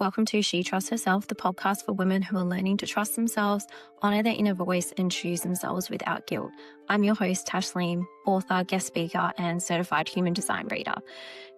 Welcome to She Trusts Herself, the podcast for women who are learning to trust themselves, honour their inner voice, and choose themselves without guilt. I'm your host, Tashleem, author, guest speaker, and certified human design reader.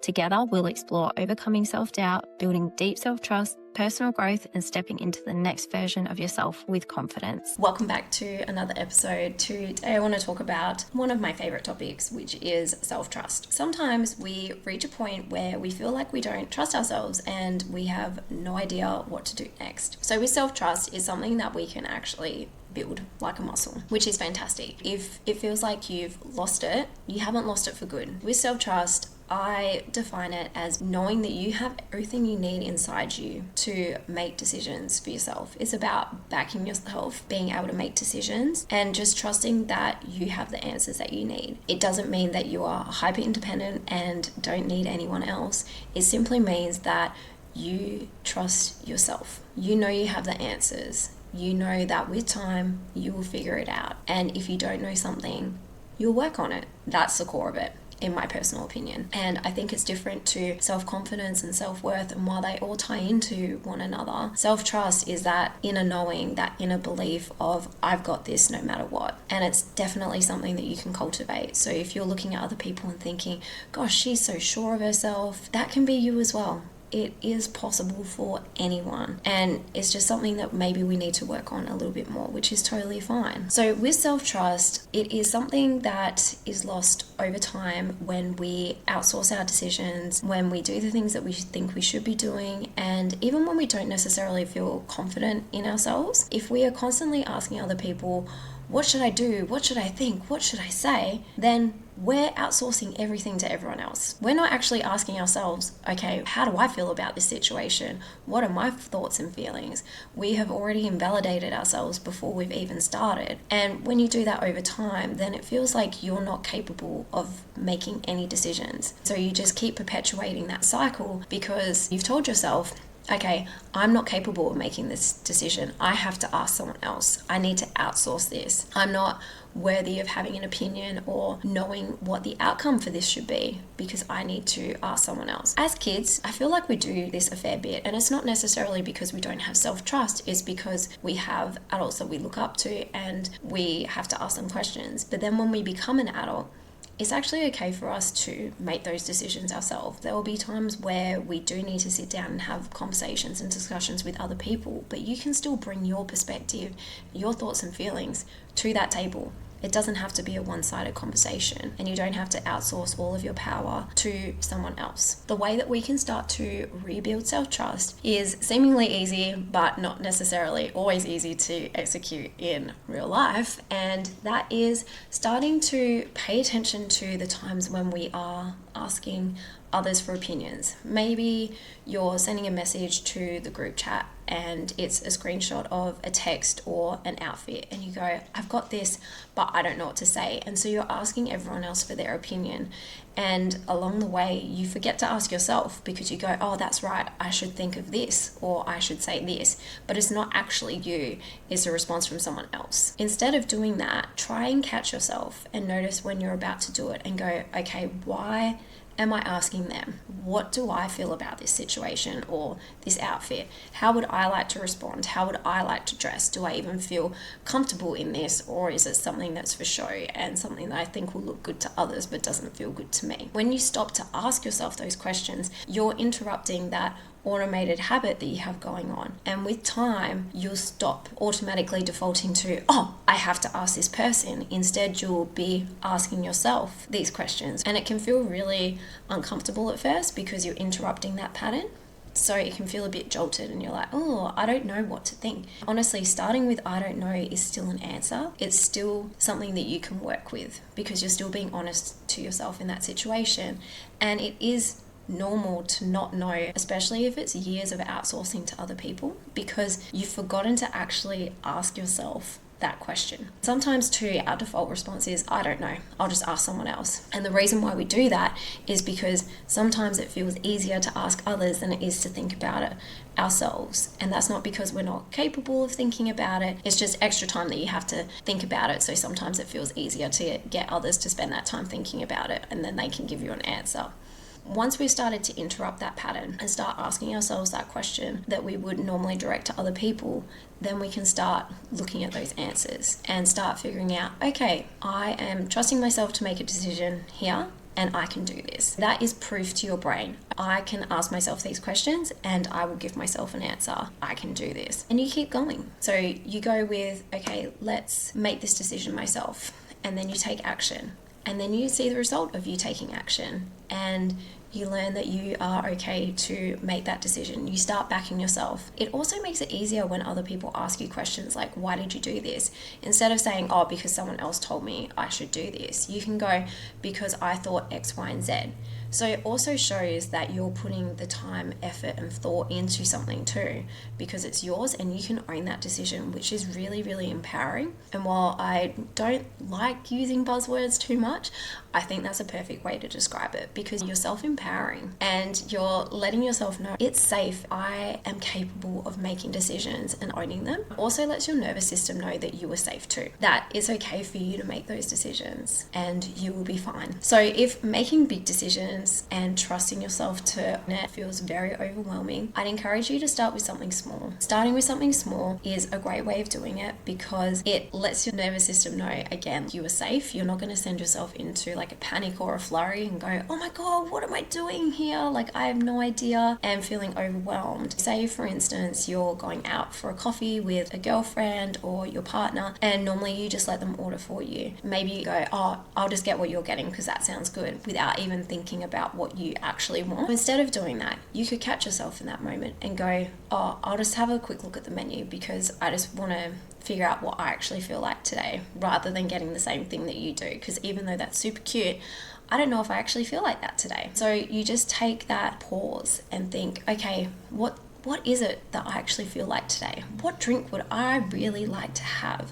Together, we'll explore overcoming self-doubt, building deep self-trust, personal growth, and stepping into the next version of yourself with confidence. Welcome back to another episode. Today, I want to talk about one of my favourite topics, which is self-trust. Sometimes we reach a point where we feel like we don't trust ourselves and we have no idea what to do next. So with self-trust is something that we can actually build like a muscle, which is fantastic. If it feels like you've lost it, you haven't lost it for good. With self-trust, I define it as knowing that you have everything you need inside you to make decisions for yourself. It's about backing yourself, being able to make decisions, and just trusting that you have the answers that you need. It doesn't mean that you are hyper independent and don't need anyone else. It simply means that you trust yourself. You know you have the answers. You know that with time, you will figure it out. And if you don't know something, you'll work on it. That's the core of it, in my personal opinion. And I think it's different to self-confidence and self-worth, and while they all tie into one another, self-trust is that inner knowing, that inner belief of I've got this no matter what. And it's definitely something that you can cultivate. So if you're looking at other people and thinking, gosh, she's so sure of herself, that can be you as well. It is possible for anyone, and it's just something that maybe we need to work on a little bit more, which is totally fine. So with self-trust, it is something that is lost over time when we outsource our decisions, when we do the things that we think we should be doing, and even when we don't necessarily feel confident in ourselves. If we are constantly asking other people, what should I do? What should I think? What should I say? Then we're outsourcing everything to everyone else. We're not actually asking ourselves, okay, how do I feel about this situation? What are my thoughts and feelings? We have already invalidated ourselves before we've even started. And when you do that over time, then it feels like you're not capable of making any decisions. So you just keep perpetuating that cycle because you've told yourself, okay, I'm not capable of making this decision. I have to ask someone else. I need to outsource this. I'm not worthy of having an opinion or knowing what the outcome for this should be because I need to ask someone else. As kids, I feel like we do this a fair bit, and it's not necessarily because we don't have self-trust, it's because we have adults that we look up to and we have to ask them questions. But then when we become an adult, it's actually okay for us to make those decisions ourselves. There will be times where we do need to sit down and have conversations and discussions with other people, but you can still bring your perspective, your thoughts and feelings to that table. It doesn't have to be a one-sided conversation, and you don't have to outsource all of your power to someone else. The way that we can start to rebuild self-trust is seemingly easy, but not necessarily always easy to execute in real life, and that is starting to pay attention to the times when we are asking others for opinions. Maybe you're sending a message to the group chat and it's a screenshot of a text or an outfit and you go, I've got this, but I don't know what to say. And so you're asking everyone else for their opinion. And along the way, you forget to ask yourself because you go, oh, that's right, I should think of this or I should say this. But it's not actually you, it's a response from someone else. Instead of doing that, try and catch yourself and notice when you're about to do it and go, okay, why am I asking them? What do I feel about this situation or this outfit? How would I like to respond? How would I like to dress? Do I even feel comfortable in this, or is it something that's for show and something that I think will look good to others but doesn't feel good to me? When you stop to ask yourself those questions, you're interrupting that automated habit that you have going on. And with time, you'll stop automatically defaulting to, oh, I have to ask this person. Instead, you'll be asking yourself these questions. And it can feel really uncomfortable at first because you're interrupting that pattern. So it can feel a bit jolted and you're like, oh, I don't know what to think. Honestly, starting with I don't know is still an answer. It's still something that you can work with because you're still being honest to yourself in that situation. And it is normal to not know, especially if it's years of outsourcing to other people, because you've forgotten to actually ask yourself that question. Sometimes too, our default response is, I don't know, I'll just ask someone else. And the reason why we do that is because sometimes it feels easier to ask others than it is to think about it ourselves. And that's not because we're not capable of thinking about it, it's just extra time that you have to think about it. So sometimes it feels easier to get others to spend that time thinking about it and then they can give you an answer. once we've started to interrupt that pattern and start asking ourselves that question that we would normally direct to other people, then we can start looking at those answers and start figuring out, okay, I am trusting myself to make a decision here, and I can do this. That is proof to your brain. I can ask myself these questions and I will give myself an answer. I can do this. And you keep going. So you go with, okay, let's make this decision myself. And then you take action. And then you see the result of you taking action. And you learn that you are okay to make that decision. You start backing yourself. It also makes it easier when other people ask you questions like, why did you do this? Instead of saying, oh, because someone else told me I should do this, you can go, because I thought X, Y, and Z. So it also shows that you're putting the time, effort, and thought into something too, because it's yours and you can own that decision, which is really, really empowering. And while I don't like using buzzwords too much, I think that's a perfect way to describe it, because you're self-empowering and you're letting yourself know it's safe. I am capable of making decisions and owning them. Also lets your nervous system know that you are safe too, that it's okay for you to make those decisions and you will be fine. So if making big decisions and trusting yourself to it feels very overwhelming, I'd encourage you to start with something small. Starting with something small is a great way of doing it, because it lets your nervous system know, again, you are safe. You're not going to send yourself into like a panic or a flurry and go, oh my God, what am I doing here? Like, I have no idea, and feeling overwhelmed. Say, for instance, you're going out for a coffee with a girlfriend or your partner, and normally you just let them order for you. Maybe you go, oh, I'll just get what you're getting because that sounds good, without even thinking about what you actually want. Instead of doing that, you could catch yourself in that moment and go, oh, I'll just have a quick look at the menu because I just want to figure out what I actually feel like today, rather than getting the same thing that you do, because even though that's super cute, I don't know if I actually feel like that today. So you just take that pause and think, okay, what is it that I actually feel like today? What drink would I really like to have?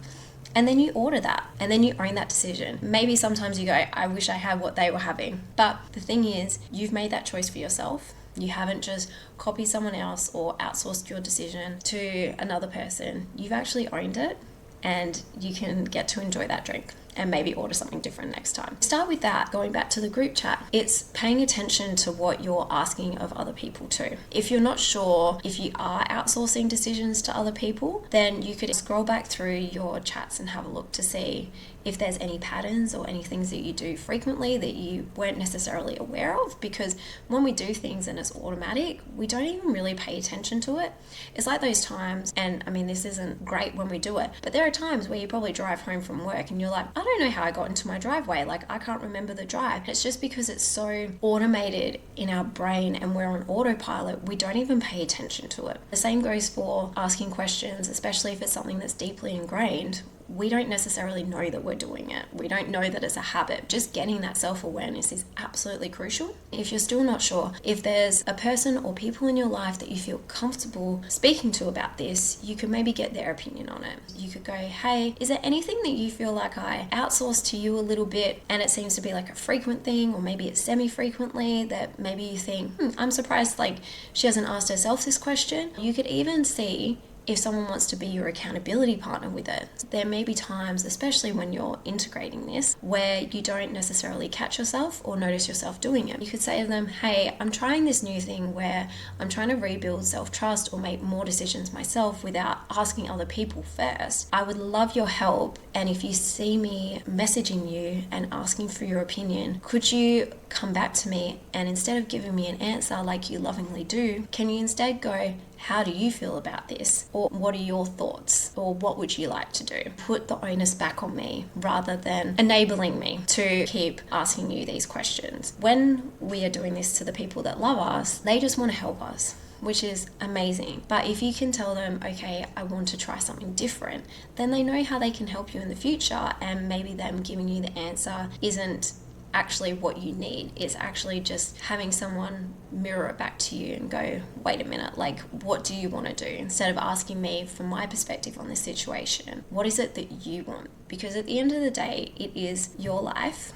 And then you order that, and then you own that decision. Maybe sometimes you go, I wish I had what they were having. But the thing is, you've made that choice for yourself. You haven't just copied someone else or outsourced your decision to another person. You've actually owned it, and you can get to enjoy that drink and maybe order something different next time. Start with that. Going back to the group chat, it's paying attention to what you're asking of other people too. If you're not sure if you are outsourcing decisions to other people, then you could scroll back through your chats and have a look to see if there's any patterns or any things that you do frequently that you weren't necessarily aware of, because when we do things and it's automatic, we don't even really pay attention to it. It's like those times, and I mean, this isn't great when we do it, but there are times where you probably drive home from work and you're like, I don't know how I got into my driveway, like I can't remember the drive. It's just because it's so automated in our brain and we're on autopilot, we don't even pay attention to it. The same goes for asking questions, especially if it's something that's deeply ingrained. We don't necessarily know that we're doing it. We don't know that it's a habit. Just getting that self-awareness is absolutely crucial. If you're still not sure, if there's a person or people in your life that you feel comfortable speaking to about this, you could maybe get their opinion on it. You could go, hey, is there anything that you feel like I outsource to you a little bit and it seems to be like a frequent thing, or maybe it's semi-frequently, that maybe you think, I'm surprised like she hasn't asked herself this question. You could even see if someone wants to be your accountability partner with it. There may be times, especially when you're integrating this, where you don't necessarily catch yourself or notice yourself doing it. You could say to them, hey, I'm trying this new thing where I'm trying to rebuild self-trust or make more decisions myself without asking other people first. I would love your help, and if you see me messaging you and asking for your opinion, could you come back to me, and instead of giving me an answer like you lovingly do, can you instead go, how do you feel about this? Or what are your thoughts? Or what would you like to do? Put the onus back on me rather than enabling me to keep asking you these questions. When we are doing this to the people that love us, they just want to help us, which is amazing. But if you can tell them, okay, I want to try something different, then they know how they can help you in the future, and maybe them giving you the answer isn't actually what you need. It's actually just having someone mirror it back to you and go, wait a minute, like, what do you want to do? Instead of asking me from my perspective on this situation, what is it that you want? Because at the end of the day, it is your life.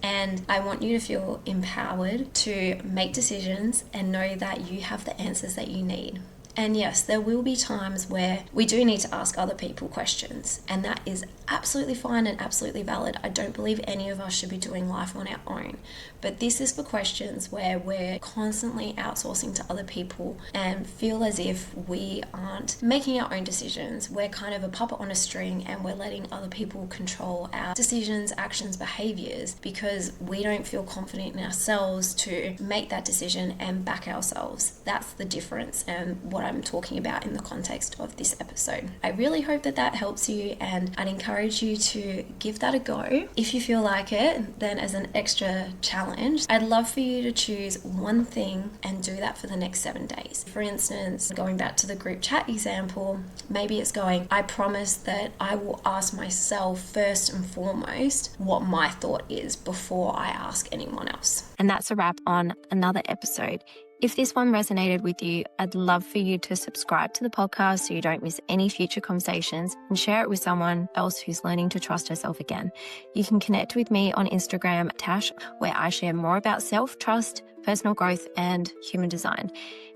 And I want you to feel empowered to make decisions and know that you have the answers that you need. And yes, there will be times where we do need to ask other people questions, and that is absolutely fine and absolutely valid. I don't believe any of us should be doing life on our own, but this is for questions where we're constantly outsourcing to other people and feel as if we aren't making our own decisions. We're kind of a puppet on a string and we're letting other people control our decisions, actions, behaviors because we don't feel confident in ourselves to make that decision and back ourselves. That's the difference and what I'm talking about in the context of this episode. I really hope that that helps you, and I'd encourage you to give that a go. If you feel like it, then as an extra challenge, I'd love for you to choose one thing and do that for the next 7 days. For instance, going back to the group chat example, maybe it's going, I promise that I will ask myself first and foremost what my thought is before I ask anyone else. And that's a wrap on another episode. If this one resonated with you, I'd love for you to subscribe to the podcast so you don't miss any future conversations, and share it with someone else who's learning to trust herself again. You can connect with me on Instagram, Tash, where I share more about self-trust, personal growth, and human design.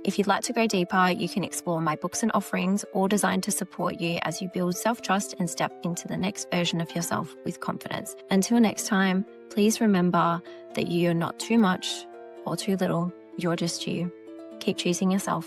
If you'd like to go deeper, you can explore my books and offerings, all designed to support you as you build self-trust and step into the next version of yourself with confidence. Until next time, please remember that you are not too much or too little. You're just you. Keep choosing yourself.